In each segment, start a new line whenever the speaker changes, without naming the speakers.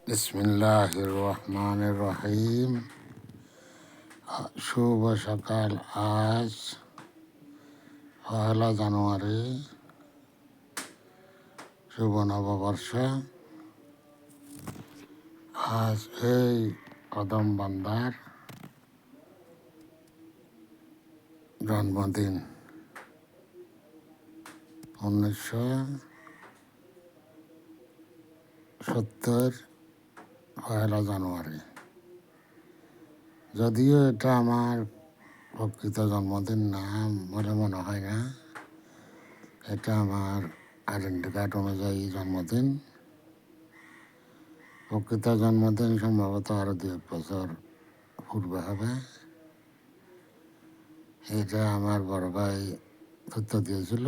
বিসমিল্লাহির রহমানির রহিম। শুভ সকাল। আজ 1 জানুয়ারি, শুভ নববর্ষ। আজ এই কদম বান্দার জন্মদিন। 1970 1 জানুয়ারি। যদিও এটা আমার প্রকৃত জন্মদিন না বলে মনে হয় না, এটা আমার আইডেন্টি কার্ড অনুযায়ী জন্মদিন। প্রকৃত জন্মদিন সম্ভবত আরও 2-1 বছর পূর্বে হবে। এটা আমার বড় ভাই তথ্য দিয়েছিল,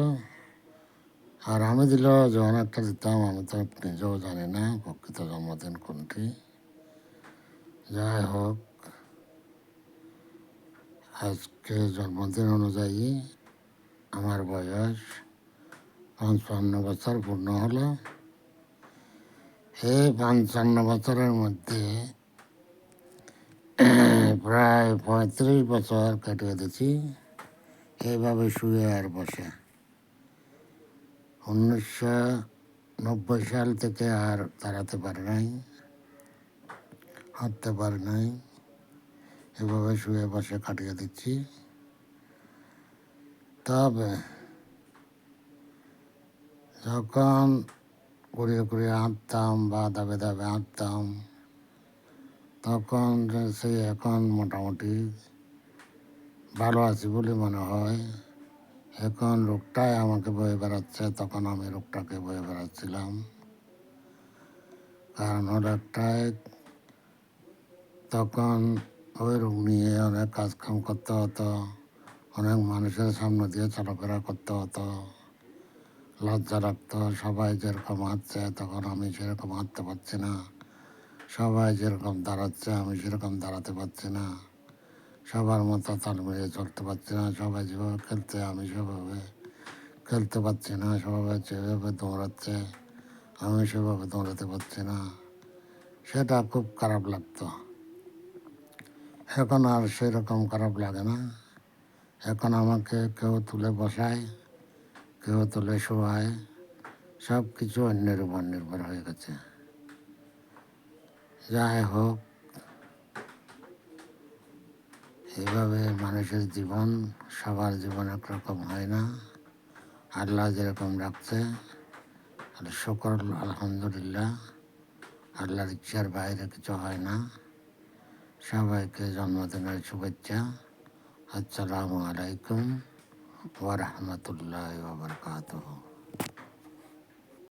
আর আমি দিলেও যখন একটা দিতাম আমি তো নিজেও জানি না প্রকৃত জন্মদিন কোনটি। যাই হোক, আজকে জন্মদিন অনুযায়ী আমার বয়স 55 বছর পূর্ণ হলো। এই 55 বছরের মধ্যে প্রায় 35 বছর কাটিয়ে দিচ্ছি এইভাবে শুয়ে আর বসে। 1990 সাল থেকে আর দাঁড়াতে পারি নাই, হাঁটতে পারি নাই, এভাবে শুয়ে বসে কাটিয়ে দিচ্ছি। তবে যখন ঘুরিয়ে ঘুরিয়ে হাঁটতাম বা ধাপে ধাপে হাঁটতাম, তখন সেই এখন মোটামুটি ভালো আছি বলে মনে হয়। এখন রোগটাই আমাকে বয়ে বেড়াচ্ছে, তখন আমি রোগটাকে বয়ে বেড়াচ্ছিলাম। কারণ একটাই, তখন ওই রোগ নিয়ে অনেক কাজকাম করতে হতো, অনেক মানুষের সামনে দিয়ে চলাফেরা করতে হতো, লজ্জা লাগতো। সবাই যেরকম হাঁটছে তখন আমি সেরকম হাঁটতে পারছি না, সবাই যেরকম দাঁড়াচ্ছে আমি সেরকম দাঁড়াতে পারছি না, সবার মতো তাল মিলিয়ে চলতে পারছি না, সবাই যেভাবে খেলতে আমি সেভাবে খেলতে পারছি না, সবাই যেভাবে দৌড়াচ্ছে আমি সেভাবে দৌড়াতে পারছি না। সেটা খুব খারাপ লাগতো। এখন আর সেরকম খারাপ লাগে না। এখন আমাকে কেউ তুলে বসায়, কেউ তুলে শোয়ায়, সব কিছু অন্যের উপর নির্ভর হয়ে গেছে। যাই হোক, এইভাবে মানুষের জীবন, সবার জীবন একরকম হয় না। আল্লাহ যেরকম রাখছে শুকর আলহামদুলিল্লাহ। আল্লাহর ইচ্ছার বাইরে কিছু হয় না। সবাইকে জন্মদিনের শুভেচ্ছা। আসসালামু আলাইকুম ওয়া রাহমাতুল্লাহি ওয়া বারাকাতুহু।